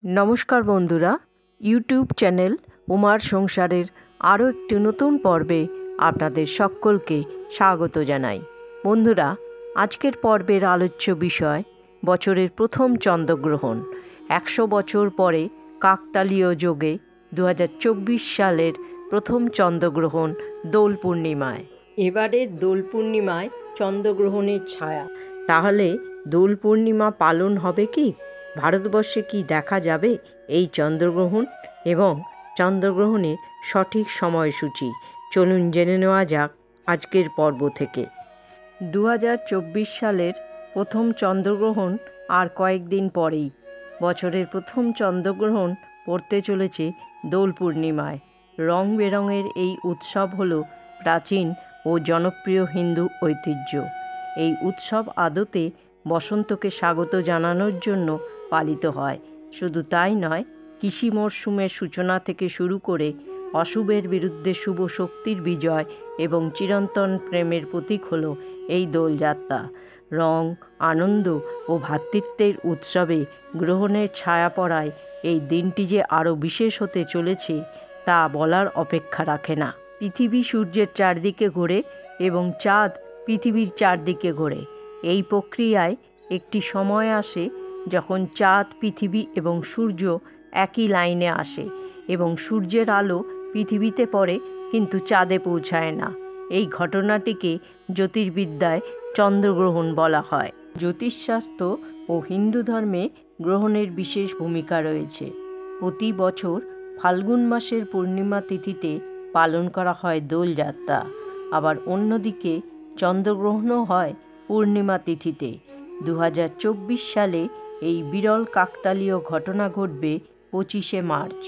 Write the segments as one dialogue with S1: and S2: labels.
S1: নমস্কার বন্ধুরা, YouTube channel উমার সংসারের আরও একটি নতুন পর্বে আপনাদের সকলকে স্বাগত জানাই। বন্ধুরা, আজকের পর্বের আলোচ্য বিষয় বছরের প্রথম চন্দ্রগ্রহণ। 100 বছর পরে কাকতালীয় যোগে 2024 সালের প্রথম চন্দ্রগ্রহণ দোল পূর্ণিমায়। এবারের দোল পূর্ণিমায় চন্দ্রগ্রহণের ছায়া। তাহলে দোল পূর্ণিমা পালন হবে কি? ভারতবর্ষে কি দেখা যাবে এই চন্দ্রগ্রহণ এবং চন্দ্রগ্রহণের সঠিক সময়সূচি? চলুন জেনে নেওয়া যাক আজকের পর্ব থেকে। 2024 সালের প্রথম চন্দ্রগ্রহণ আর কয়েকদিন পরেই। বছরের প্রথম চন্দ্রগ্রহণ পড়তে চলেছে দোল পূর্ণিমায়। রং বেরঙের এই উৎসব হল প্রাচীন ও জনপ্রিয় হিন্দু ঐতিহ্য। এই উৎসব আদতে বসন্তকে স্বাগত জানানোর জন্য পালিত হয়। শুধু তাই নয়, কৃষি মরশুমের সূচনা থেকে শুরু করে অশুভের বিরুদ্ধে শুভ শক্তির বিজয় এবং চিরন্তন প্রেমের প্রতীক হল এই দোলযাত্রা। রং, আনন্দ ও ভ্রাতৃত্বের উৎসবে গ্রহণের ছায়া পড়ায় এই দিনটি যে আরও বিশেষ হতে চলেছে তা বলার অপেক্ষা রাখে না। পৃথিবী সূর্যের চারদিকে ঘোরে এবং চাঁদ পৃথিবীর চারদিকে ঘোরে। এই প্রক্রিয়ায় একটি সময় আসে যখন চাঁদ, পৃথিবী এবং সূর্য একই লাইনে আসে এবং সূর্যের আলো পৃথিবীতে পড়ে কিন্তু চাঁদে পৌঁছায় না। এই ঘটনাটিকে জ্যোতির্বিদ্যায় চন্দ্রগ্রহণ বলা হয়। জ্যোতিষশাস্ত্র ও হিন্দু ধর্মে গ্রহণের বিশেষ ভূমিকা রয়েছে। প্রতি বছর ফাল্গুন মাসের পূর্ণিমা তিথিতে পালন করা হয় দোলযাত্রা। আবার অন্যদিকে চন্দ্রগ্রহণও হয় পূর্ণিমা তিথিতে। 2024 সালে এই বিরল কাকতালীয় ঘটনা ঘটবে 25শে মার্চ।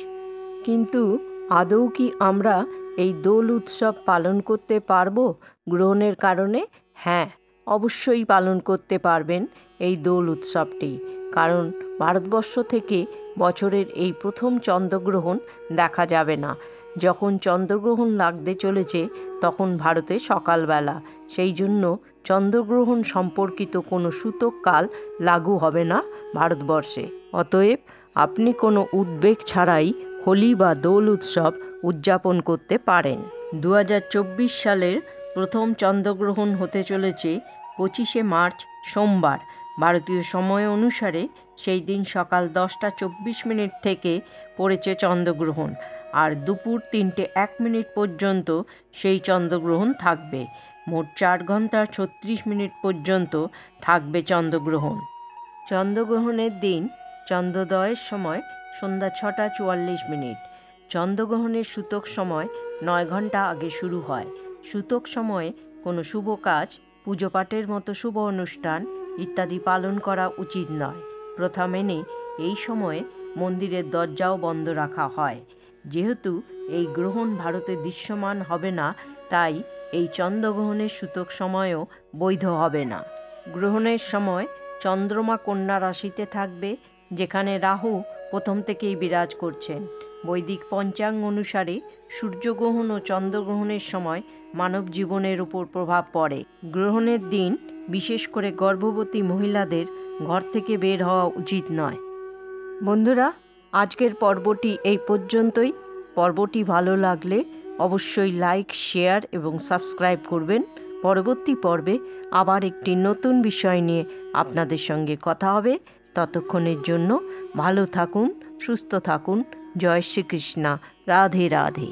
S1: কিন্তু আদৌ কি আমরা এই দোল উৎসব পালন করতে পারব গ্রহণের কারণে? হ্যাঁ, অবশ্যই পালন করতে পারবেন এই দোল উৎসবটি। কারণ ভারতবর্ষ থেকে বছরের এই প্রথম চন্দ্রগ্রহণ দেখা যাবে না। যখন চন্দ্রগ্রহণ লাগতে চলেছে তখন ভারতে সকালবেলা। সেই জন্য চন্দ্রগ্রহণ সম্পর্কিত কোনো সূতককাল লাগু হবে না ভারতবর্ষে। অতএব আপনি কোনো উদ্বেগ ছাড়াই হোলি বা দোল উৎসব উদযাপন করতে পারেন। 2024 সালের প্রথম চন্দ্রগ্রহণ হতে চলেছে 25শে মার্চ সোমবার। ভারতীয় সময় অনুসারে সেই দিন সকাল 10:24 থেকে পড়েছে চন্দ্রগ্রহণ, আর দুপুর 3:01 পর্যন্ত সেই চন্দ্রগ্রহণ থাকবে। মোট 4 ঘন্টা 36 মিনিট পর্যন্ত থাকবে চন্দ্রগ্রহণ। চন্দ্রগ্রহণের দিন চন্দ্রোদয়ের সময় সন্ধ্যা 6:44। চন্দ্রগ্রহণের সূতক সময় 9 ঘন্টা আগে শুরু হয়। সূতক সময়ে কোনো শুভ কাজ, পুজো পাঠের মতো শুভ অনুষ্ঠান ইত্যাদি পালন করা উচিত নয়। প্রথা মেনে এই সময়ে মন্দিরের দরজাও বন্ধ রাখা হয়। যেহেতু এই গ্রহণ ভারতে দৃশ্যমান হবে না, তাই এই চন্দ্রগ্রহণের সূতক সময়ও বৈধ হবে না। গ্রহণের সময় চন্দ্রমা কন্যা রাশিতে থাকবে, যেখানে রাহু প্রথম থেকেই বিরাজ করছেন। বৈদিক পঞ্চাঙ্গ অনুসারে সূর্যগ্রহণ ও চন্দ্রগ্রহণের সময় মানব জীবনের উপর প্রভাব পড়ে। গ্রহণের দিন বিশেষ করে গর্ভবতী মহিলাদের ঘর থেকে বের হওয়া উচিত নয়। বন্ধুরা, আজকের পর্বটি এই পর্যন্তই। পর্বটি ভালো লাগলে অবশ্যই লাইক, শেয়ার এবং সাবস্ক্রাইব করবেন। পরবর্তী পর্বে আবার একটি নতুন বিষয় নিয়ে আপনাদের সঙ্গে কথা হবে। ততক্ষণের জন্য ভালো থাকুন, সুস্থ থাকুন। জয় শ্রীকৃষ্ণ। রাধে রাধে।